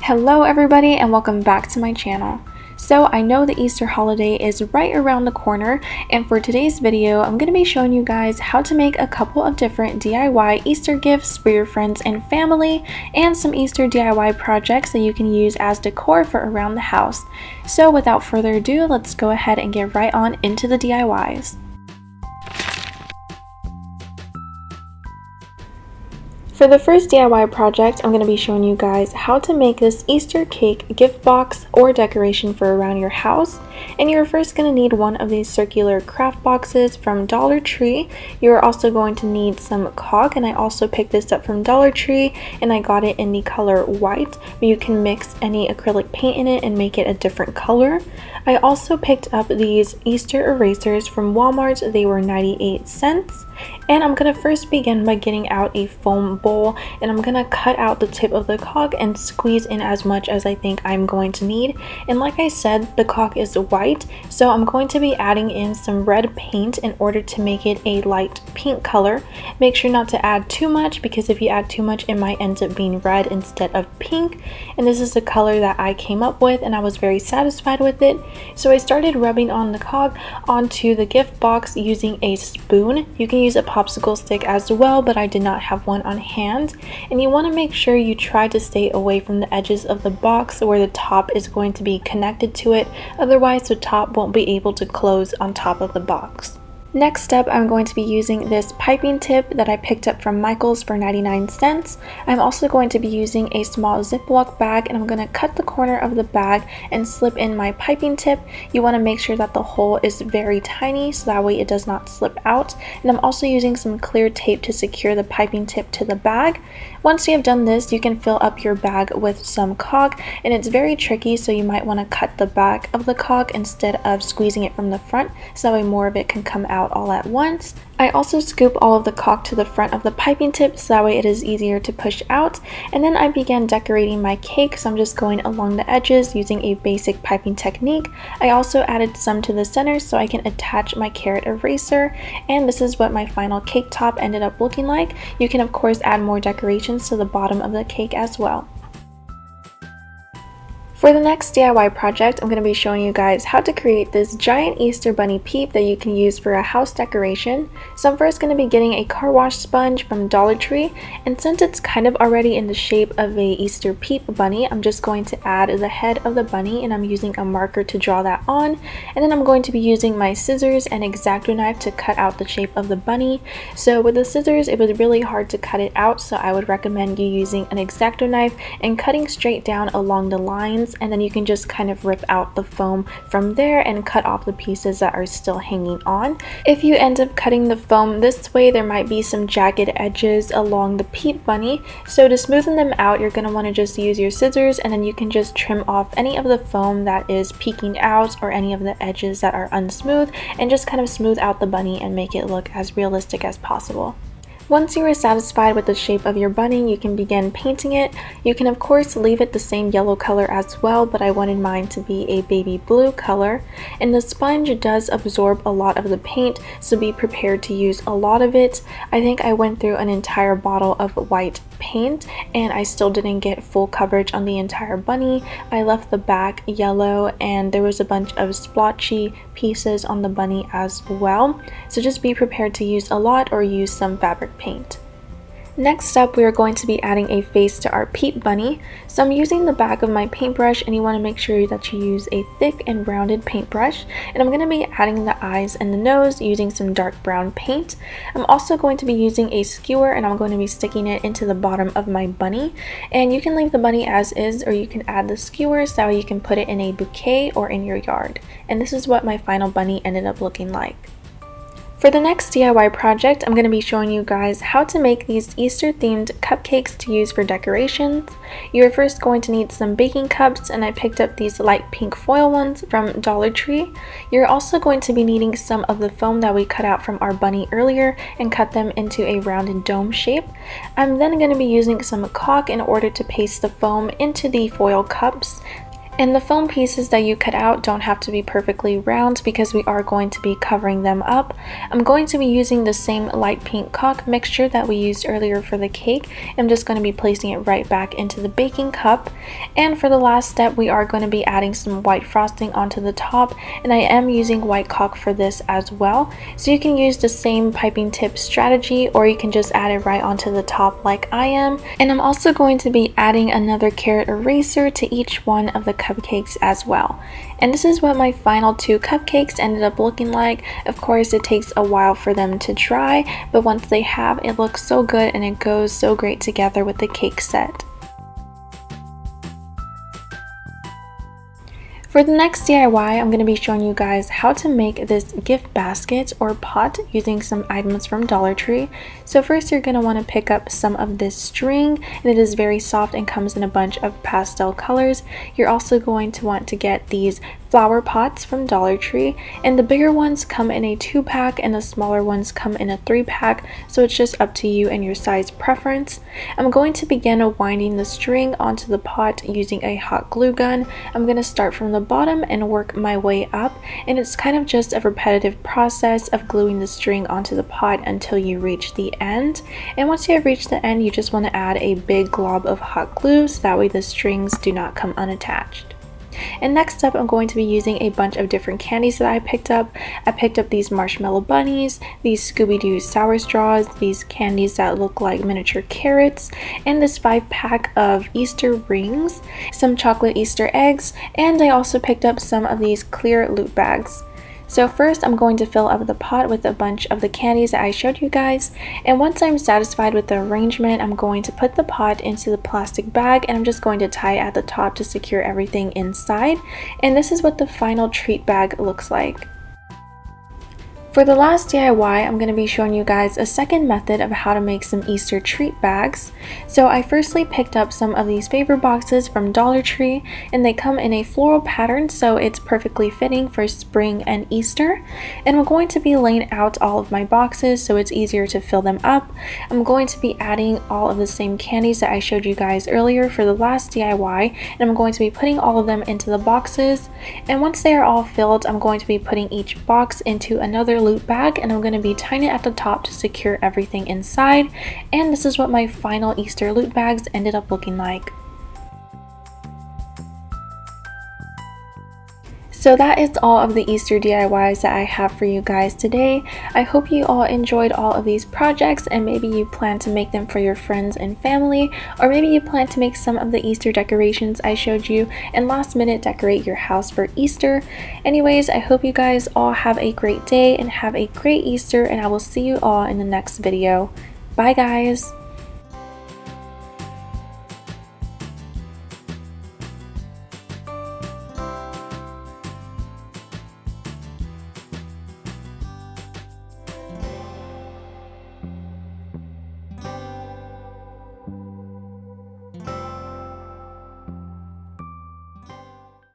Hello everybody and welcome back to my channel. So I know the Easter holiday is right around the corner, and for today's video I'm going to be showing you guys how to make a couple of different DIY Easter gifts for your friends and family, and some Easter DIY projects that you can use as decor for around the house. So without further ado, let's go ahead and get right on into the DIYs. For the first DIY project, I'm going to be showing you guys how to make this Easter cake gift box or decoration for around your house. And you're first going to need one of these circular craft boxes from Dollar Tree. You're also going to need some caulk, and I also picked this up from Dollar Tree and I got it in the color white, but you can mix any acrylic paint in it and make it a different color. I also picked up these Easter erasers from Walmart. They were 98 cents. And I'm going to first begin by getting out a foam bowl, and I'm going to cut out the tip of the caulk and squeeze in as much as I think I'm going to need. And like I said, the caulk is white, so I'm going to be adding in some red paint in order to make it a light pink color. Make sure not to add too much, because if you add too much it might end up being red instead of pink. And this is the color that I came up with and I was very satisfied with it. So I started rubbing on the caulk onto the gift box using a spoon. You can use a popsicle stick as well, but I did not have one on hand. And you want to make sure you try to stay away from the edges of the box where the top is going to be connected to it, otherwise the top won't be able to close on top of the box. Next up, I'm going to be using this piping tip that I picked up from Michael's for 99 cents. I'm also going to be using a small Ziploc bag, and I'm going to cut the corner of the bag and slip in my piping tip. You want to make sure that the hole is very tiny so that way it does not slip out. And I'm also using some clear tape to secure the piping tip to the bag. Once you have done this, you can fill up your bag with some caulk, and it's very tricky, so you might want to cut the back of the caulk instead of squeezing it from the front, so that way more of it can come out all at once. I also scoop all of the caulk to the front of the piping tip so that way it is easier to push out. And then I began decorating my cake, so I'm just going along the edges using a basic piping technique. I also added some to the center so I can attach my carrot eraser, and this is what my final cake top ended up looking like. You can of course add more decorations to the bottom of the cake as well. For the next DIY project, I'm going to be showing you guys how to create this giant Easter bunny Peep that you can use for a house decoration. So I'm first going to be getting a car wash sponge from Dollar Tree, and since it's kind of already in the shape of a Easter Peep bunny, I'm just going to add the head of the bunny, and I'm using a marker to draw that on. And then I'm going to be using my scissors and X-Acto knife to cut out the shape of the bunny. So with the scissors it was really hard to cut it out, so I would recommend you using an X-Acto knife and cutting straight down along the lines, and then you can just kind of rip out the foam from there and cut off the pieces that are still hanging on. If you end up cutting the foam this way, there might be some jagged edges along the Peep bunny, so to smoothen them out you're going to want to just use your scissors, and then you can just trim off any of the foam that is peeking out or any of the edges that are unsmooth, and just kind of smooth out the bunny and make it look as realistic as possible. Once you are satisfied with the shape of your bunny, you can begin painting it. You can of course leave it the same yellow color as well, but I wanted mine to be a baby blue color. And the sponge does absorb a lot of the paint, so be prepared to use a lot of it. I think I went through an entire bottle of white paint and I still didn't get full coverage on the entire bunny. I left the back yellow, and there was a bunch of splotchy pieces on the bunny as well, so just be prepared to use a lot or use some fabric paint. Next up, we are going to be adding a face to our Peep bunny. So I'm using the back of my paintbrush, and you want to make sure that you use a thick and rounded paintbrush. And I'm going to be adding the eyes and the nose using some dark brown paint. I'm also going to be using a skewer, and I'm going to be sticking it into the bottom of my bunny. And you can leave the bunny as is, or you can add the skewer so you can put it in a bouquet or in your yard. And this is what my final bunny ended up looking like. For the next DIY project, I'm going to be showing you guys how to make these Easter themed cupcakes to use for decorations. You're first going to need some baking cups, and I picked up these light pink foil ones from Dollar Tree. You're also going to be needing some of the foam that we cut out from our bunny earlier and cut them into a rounded dome shape. I'm then going to be using some caulk in order to paste the foam into the foil cups. And the foam pieces that you cut out don't have to be perfectly round because we are going to be covering them up. I'm going to be using the same light pink caulk mixture that we used earlier for the cake. I'm just going to be placing it right back into the baking cup. And for the last step, we are going to be adding some white frosting onto the top, and I am using white caulk for this as well. So you can use the same piping tip strategy, or you can just add it right onto the top like I am. And I'm also going to be adding another carrot eraser to each one of the cupcakes as well. And this is what my final 2 cupcakes ended up looking like. Of course, it takes a while for them to dry, but once they have, it looks so good and it goes so great together with the cake set. For the next DIY, I'm going to be showing you guys how to make this gift basket or pot using some items from Dollar Tree. So first you're going to want to pick up some of this string, and it is very soft and comes in a bunch of pastel colors. You're also going to want to get these flower pots from Dollar Tree, and the bigger ones come in a 2-pack and the smaller ones come in a 3-pack, so it's just up to you and your size preference. I'm going to begin winding the string onto the pot using a hot glue gun. I'm going to start from the bottom and work my way up, and it's kind of just a repetitive process of gluing the string onto the pot until you reach the end. And once you have reached the end, you just want to add a big glob of hot glue so that way the strings do not come unattached. And next up, I'm going to be using a bunch of different candies that I picked up. I picked up these marshmallow bunnies, these Scooby-Doo sour straws, these candies that look like miniature carrots, and this 5-pack of Easter rings, some chocolate Easter eggs, and I also picked up some of these clear loot bags. So first I'm going to fill up the pot with a bunch of the candies that I showed you guys, and once I'm satisfied with the arrangement, I'm going to put the pot into the plastic bag, and I'm just going to tie it at the top to secure everything inside. And this is what the final treat bag looks like. For the last DIY, I'm going to be showing you guys a second method of how to make some Easter treat bags. So I firstly picked up some of these favor boxes from Dollar Tree, and they come in a floral pattern, so it's perfectly fitting for spring and Easter. And I'm going to be laying out all of my boxes so it's easier to fill them up. I'm going to be adding all of the same candies that I showed you guys earlier for the last DIY, and I'm going to be putting all of them into the boxes. And once they are all filled, I'm going to be putting each box into another loot bag, and I'm going to be tying it at the top to secure everything inside. And this is what my final Easter loot bags ended up looking like. So that is all of the Easter DIYs that I have for you guys today. I hope you all enjoyed all of these projects, and maybe you plan to make them for your friends and family, or maybe you plan to make some of the Easter decorations I showed you and last minute decorate your house for Easter. Anyways, I hope you guys all have a great day and have a great Easter, and I will see you all in the next video. Bye guys!